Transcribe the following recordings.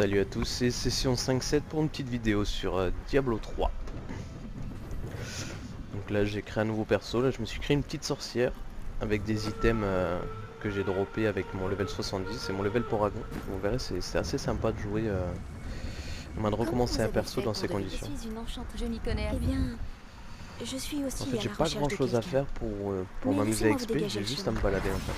Salut à tous, c'est Session 5-7 pour une petite vidéo sur Diablo 3. Donc là j'ai créé un nouveau perso, là je me suis créé une petite sorcière avec des items que j'ai droppé avec mon level 70 et mon level Poragon. Vous verrez c'est assez sympa de jouer, de recommencer un perso dans ces conditions. Je suis une enchantée. Je m'y connais. Eh bien, je suis aussi En fait à j'ai la pas recherche grand de chose à quelqu'un. faire pour Mais m'amuser à laissez-moi vous XP, dégager j'ai le juste à chemin. me balader en fait.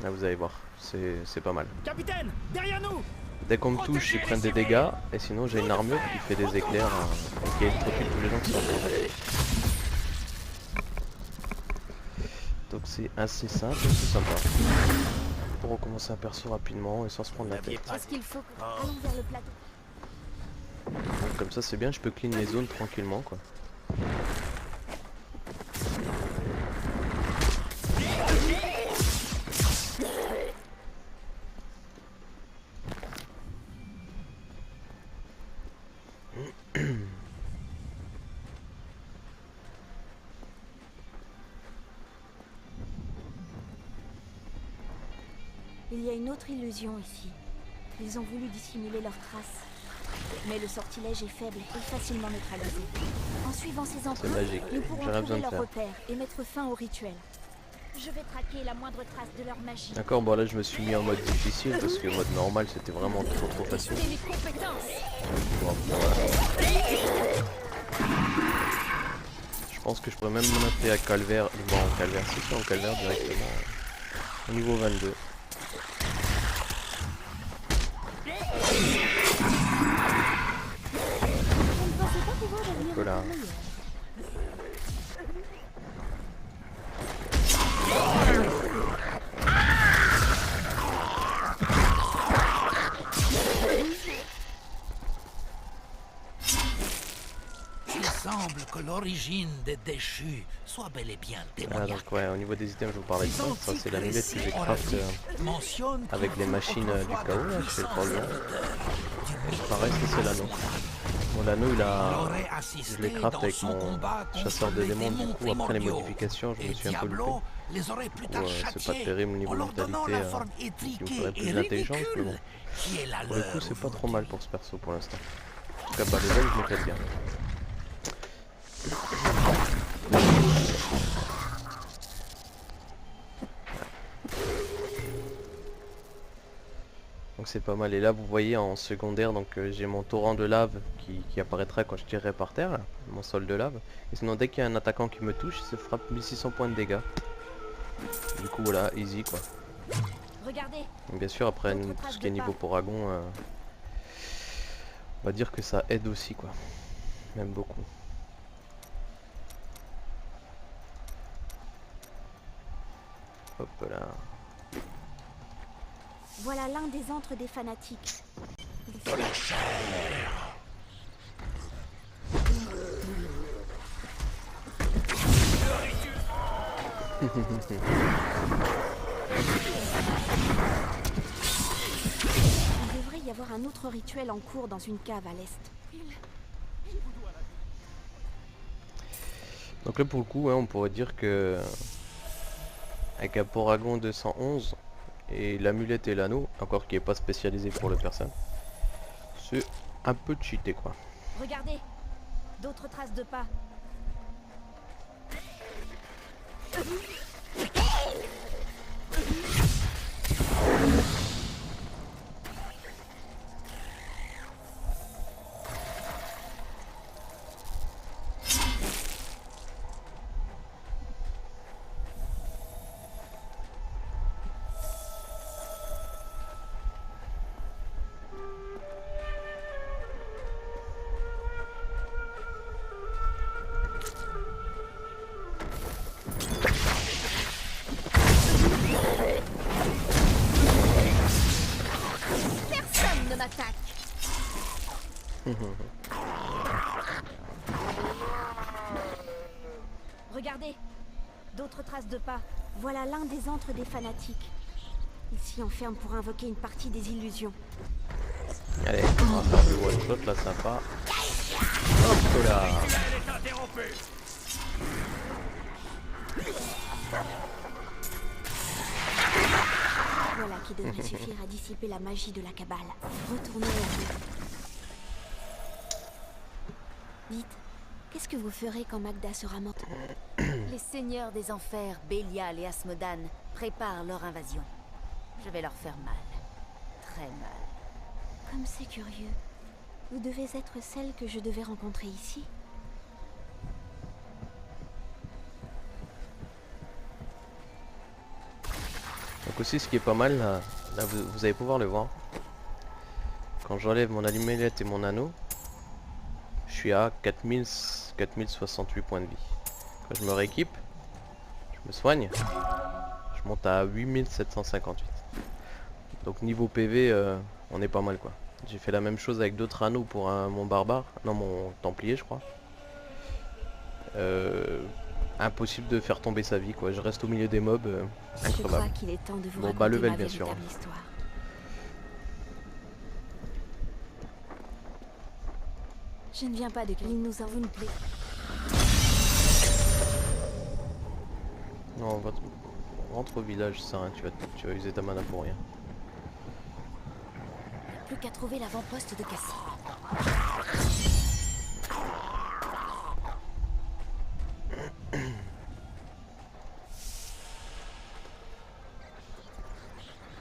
Là vous allez voir, c'est pas mal. Capitaine, derrière nous! Dès qu'on me touche, ils prennent des dégâts, et sinon j'ai une armure qui fait des éclairs et qui électrocute tous les gens qui sont autour. Donc c'est assez simple, c'est sympa. Pour recommencer un perso rapidement et sans se prendre la tête. Est-ce qu'il faut que... Allons vers le plateau. Donc, comme ça c'est bien, je peux clean les zones tranquillement quoi. Il y a une autre illusion ici. Ils ont voulu dissimuler leurs traces. Mais le sortilège est faible et facilement neutralisé. En suivant ces C'est empreintes, magique, nous pourrons j'aurais besoin trouver de leurs faire. repères et mettre fin au rituel. Je vais traquer la moindre trace de leur magie. D'accord, bon là je me suis mis en mode difficile parce que mode normal c'était vraiment trop facile. C'est mes compétences. Bon, voilà. Je pense que je pourrais même monter à calvaire, bon en calvaire, c'est en calvaire directement au niveau 22. Je ne pensais pas pouvoir devenir Voilà. encore meilleur. Il semble que l'origine des déchus soit bel et bien Voilà, démoniaque. donc ouais, au niveau des items je vous parlais de ça, c'est l'amulette que j'ai craft Mentionne avec les machines du chaos là, je fais le problème. Pareil c'est l'anneau. Bon l'anneau je l'ai craft avec mon chasseur de démons, du coup après les modifications je me suis un peu loupé. Les aurait plus tard C'est pas terrible au niveau en leur donnant la mentalité, forme il me étriquée faudrait et plus d'intelligence mais bon. ridicule qui est la Pour le coup leur c'est pas trop aujourd'hui. mal pour ce perso pour l'instant. En tout cas bah les ailes je m'éclate bien. Donc c'est pas mal, et là vous voyez en secondaire donc j'ai mon torrent de lave qui apparaîtra quand je tirerai par terre là, mon sol de lave. Et sinon dès qu'il y a un attaquant qui me touche il se frappe 1600 points de dégâts. Du coup voilà, easy quoi. Regardez. Donc, bien sûr après D'autres tout traces ce qui est de niveau pas. Poragon, on va dire que ça aide aussi quoi. Même beaucoup. Hop là. Voilà l'un des antres des fanatiques. Il devrait y avoir un autre rituel en cours dans une cave à l'est. Donc là pour le coup on pourrait dire que avec un Poragon 211 et l'amulette et l'anneau, encore qui est pas spécialisé pour le personne, c'est un peu cheaté quoi. Regardez. D'autres traces de pas. Personne ne m'attaque. Regardez. D'autres traces de pas. Voilà l'un des antres des fanatiques. Il s'y enferme pour invoquer une partie des illusions. Allez, on va faire du one shot là sympa. Hop là. Voilà qui devrait suffire à dissiper la magie de la cabale. Retournez à vous. Dites, qu'est-ce que vous ferez quand Magda sera morte? Les seigneurs des enfers, Bélial et Asmodan, préparent leur invasion. Je vais leur faire mal. Très mal. Comme c'est curieux. Vous devez être celle que je devais rencontrer ici. Donc aussi ce qui est pas mal, là vous allez pouvoir le voir. Quand j'enlève mon allumette et mon anneau, je suis à 4068 points de vie. Quand je me rééquipe, je me soigne, je monte à 8758. Donc niveau PV, on est pas mal quoi. J'ai fait la même chose avec d'autres anneaux pour mon barbare, non mon templier je crois. Impossible de faire tomber sa vie quoi, je reste au milieu des mobs, Je incroyable. crois qu'il est temps de vous Bon, raconter bas level, ma bien sûr, véritable hein. histoire. Je ne viens pas de... Il nous en vous ne plaît. Non, rentre au village, ça, hein, tu vas user ta mana pour rien. Plus qu'à trouver l'avant-poste de Cassie.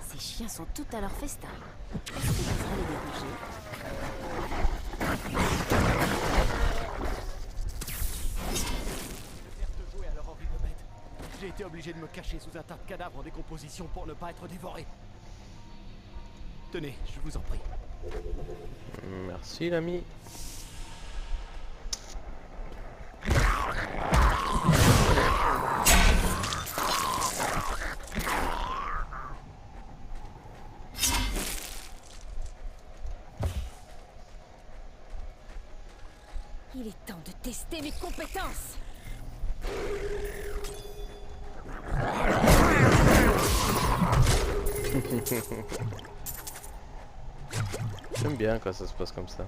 Ces chiens sont tout à leur festin. Est-ce que j'oserais les déranger? De jouer à leur horrible bête. J'ai été obligé de me cacher sous un tas de cadavres en décomposition pour ne pas être dévoré. Tenez, je vous en prie. Merci l'ami. Il est temps de tester mes compétences. J'aime bien quand ça se passe comme ça.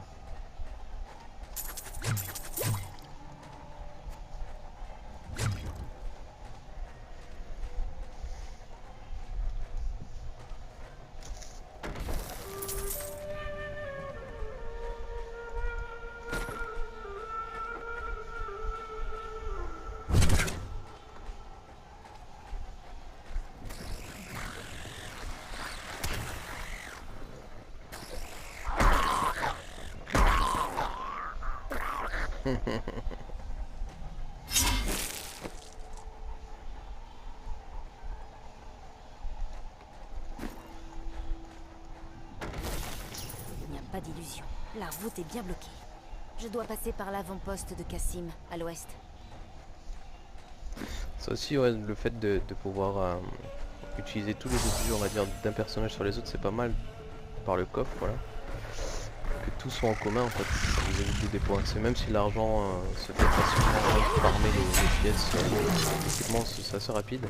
Il n'y a pas d'illusion. La route est bien bloquée. Je dois passer par l'avant-poste de Cassim, à l'ouest. Ça aussi, ouais, le fait de pouvoir utiliser tous les objets, on va dire, d'un personnage sur les autres, c'est pas mal. Par le coffre, voilà. Que tout soit en commun, en fait, ça vous évite des points. C'est même si l'argent se fait facilement farmer les pièces, l'équipement, c'est assez rapide.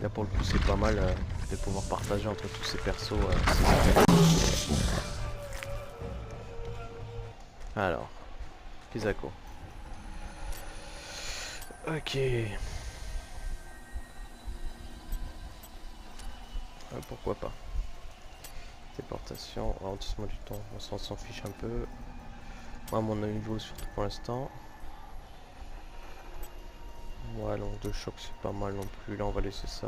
Là, pour le coup, c'est pas mal de pouvoir partager entre tous ces persos. Alors, Pisako. Ok. Pourquoi pas. Téléportation, ralentissement du temps, on s'en fiche un peu. Moi, mon niveau surtout pour l'instant. Ouais, donc de choc c'est pas mal non plus. Là, on va laisser ça.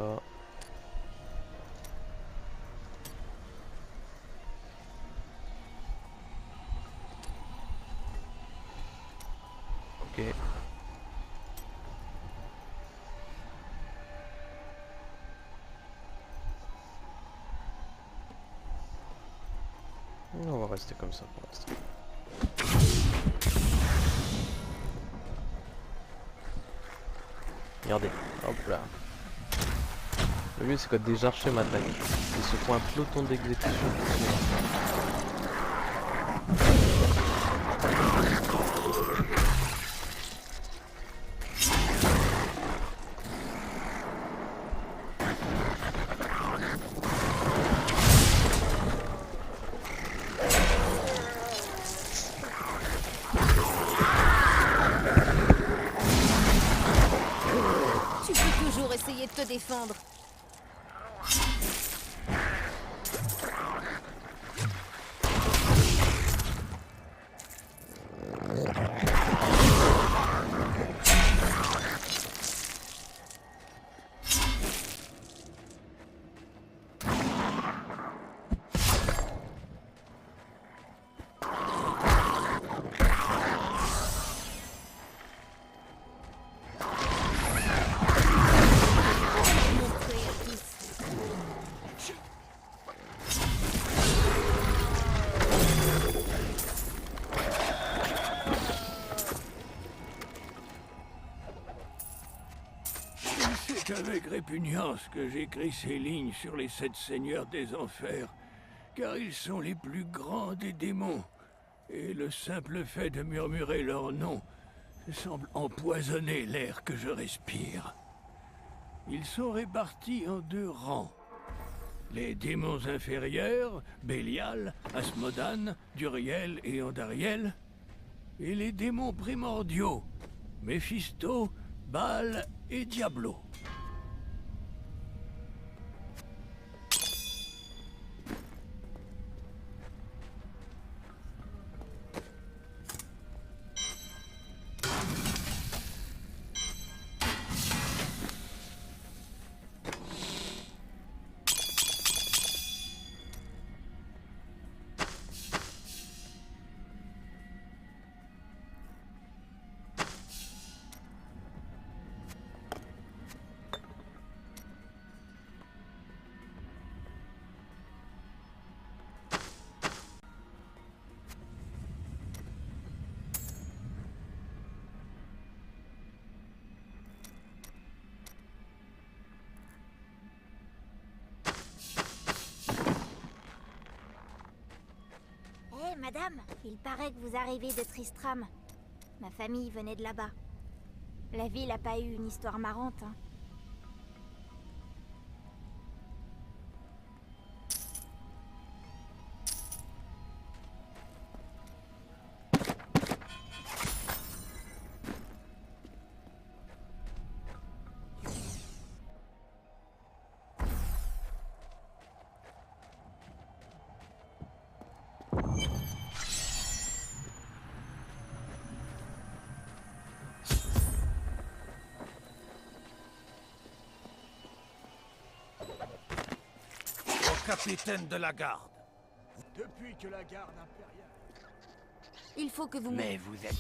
Ok. On va rester comme ça pour l'instant. Regardez, hop là. Le mieux c'est que des archers m'attaquent. Ils se font un peloton d'exécution. Tu peux toujours essayer de te défendre. avec répugnance que j'écris ces lignes sur les 7 seigneurs des enfers, car ils sont les plus grands des démons, et le simple fait de murmurer leur nom semble empoisonner l'air que je respire. Ils sont répartis en 2 rangs. Les démons inférieurs, Bélial, Asmodan, Duriel et Andariel, et les démons primordiaux, Méphisto, Baal et Diablo. Hé, madame, il paraît que vous arrivez de Tristram. Ma famille venait de là-bas. La ville a pas eu une histoire marrante, hein. Capitaine de la garde. Depuis que la garde impériale... Il faut que vous... Mais vous êtes...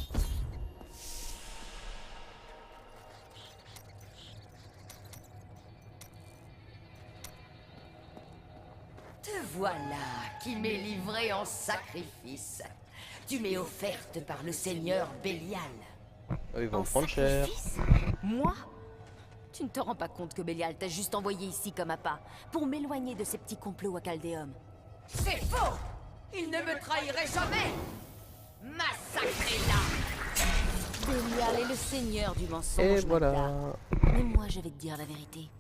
Te voilà, qui m'est livré en sacrifice. Tu m'es offerte par le seigneur Bélial. Ils vont En prendre cher. sacrifice? Moi? Tu ne te rends pas compte que Bélial t'a juste envoyé ici comme appât, pour m'éloigner de ces petits complots à Chaldéum. C'est faux! Il ne me trahirait jamais! Massacrez-la! Bélial est le seigneur du mensonge, Et voilà. Magda. Mais moi, je vais te dire la vérité.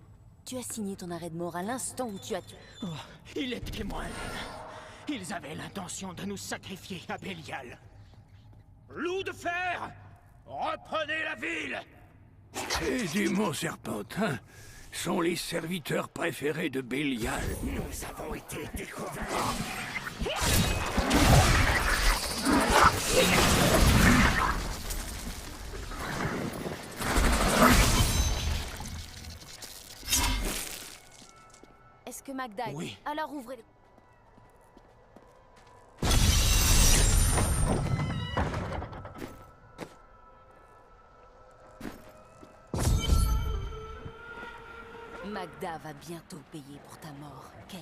Tu as signé ton arrêt de mort à l'instant où tu as tué... Oh, il est témoin. Ils avaient l'intention de nous sacrifier à Bélial. Loup de fer! Reprenez la ville! Ces démons serpentins sont les serviteurs préférés de Bélial. Nous avons été découverts. Est-ce que Magda... Oui. Alors ouvrez le... Magda va bientôt payer pour ta mort, Kane.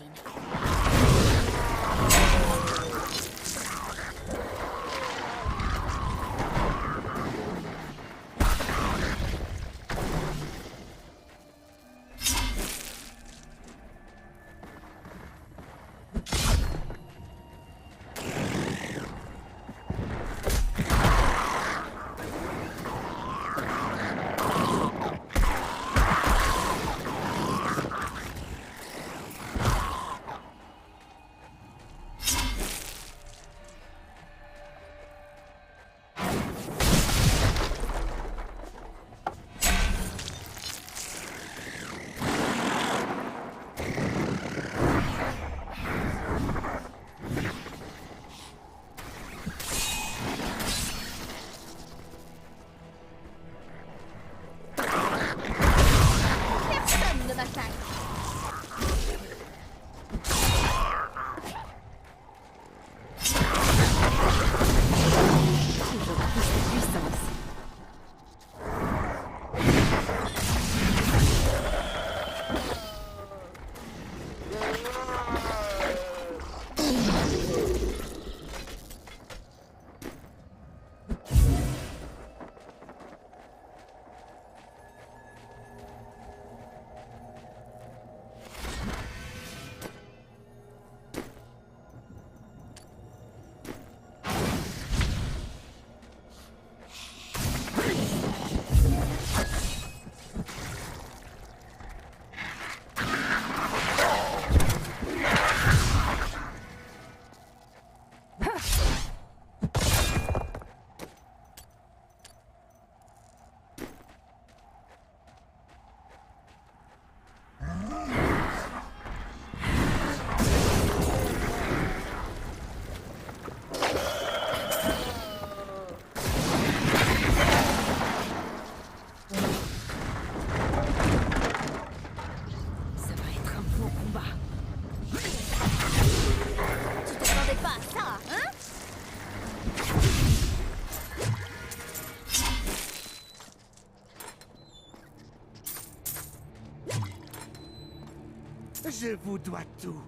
Je vous dois tout.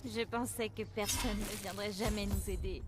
Je pensais que personne ne viendrait jamais nous aider.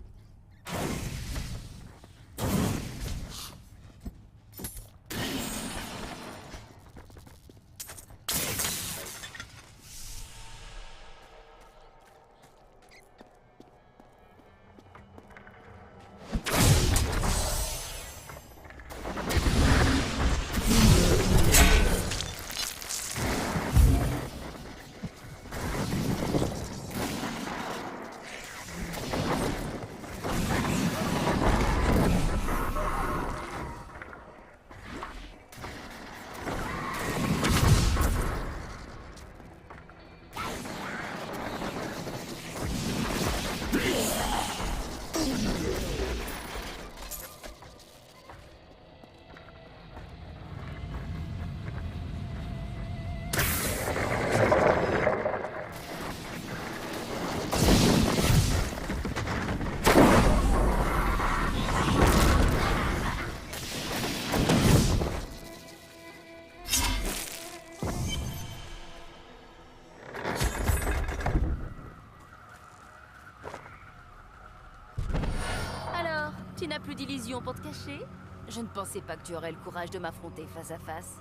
Alors, tu n'as plus d'illusions pour te cacher? Je ne pensais pas que tu aurais le courage de m'affronter face à face.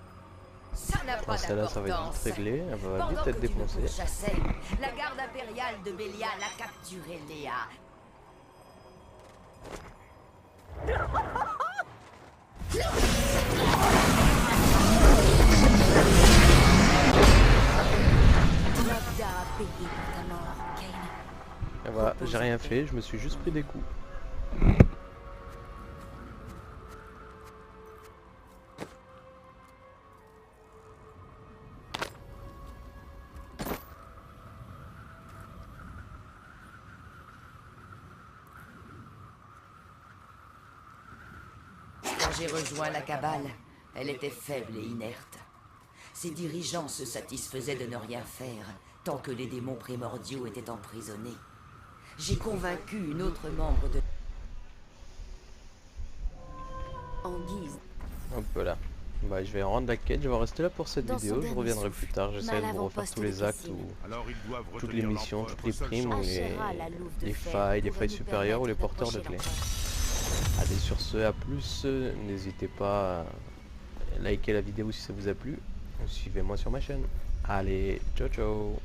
Ça n'a pas Celle-là, ça va être d'importance. vite réglé, elle va vite Pendant être que tu me défoncée. pourchassais, la garde impériale de Bélial a capturé Léa. Magda a payé pour ta mort, Kane. Et voilà, j'ai rien fait, je me suis juste pris des coups. Quand j'ai rejoint la cabale, elle était faible et inerte. Ses dirigeants se satisfaisaient de ne rien faire tant que les démons primordiaux étaient emprisonnés. J'ai convaincu une autre membre de... En guise. Hop là. Bah, je vais rendre la quête, je vais rester là pour cette Dans son vidéo, je dernier reviendrai souffle, plus tard, j'essaierai de mal vous refaire avant-poste tous les des actes Cassines. ou Alors ils doivent toutes les retenir leur missions, toutes les seule primes ou chance. Ashera, la louve de les fer, failles, les pourrait failles nous supérieures ou les permettre porteurs de d'approcher clés. l'empereur. Allez, sur ce, à plus, n'hésitez pas à liker la vidéo si ça vous a plu, suivez-moi sur ma chaîne. Allez, ciao ciao.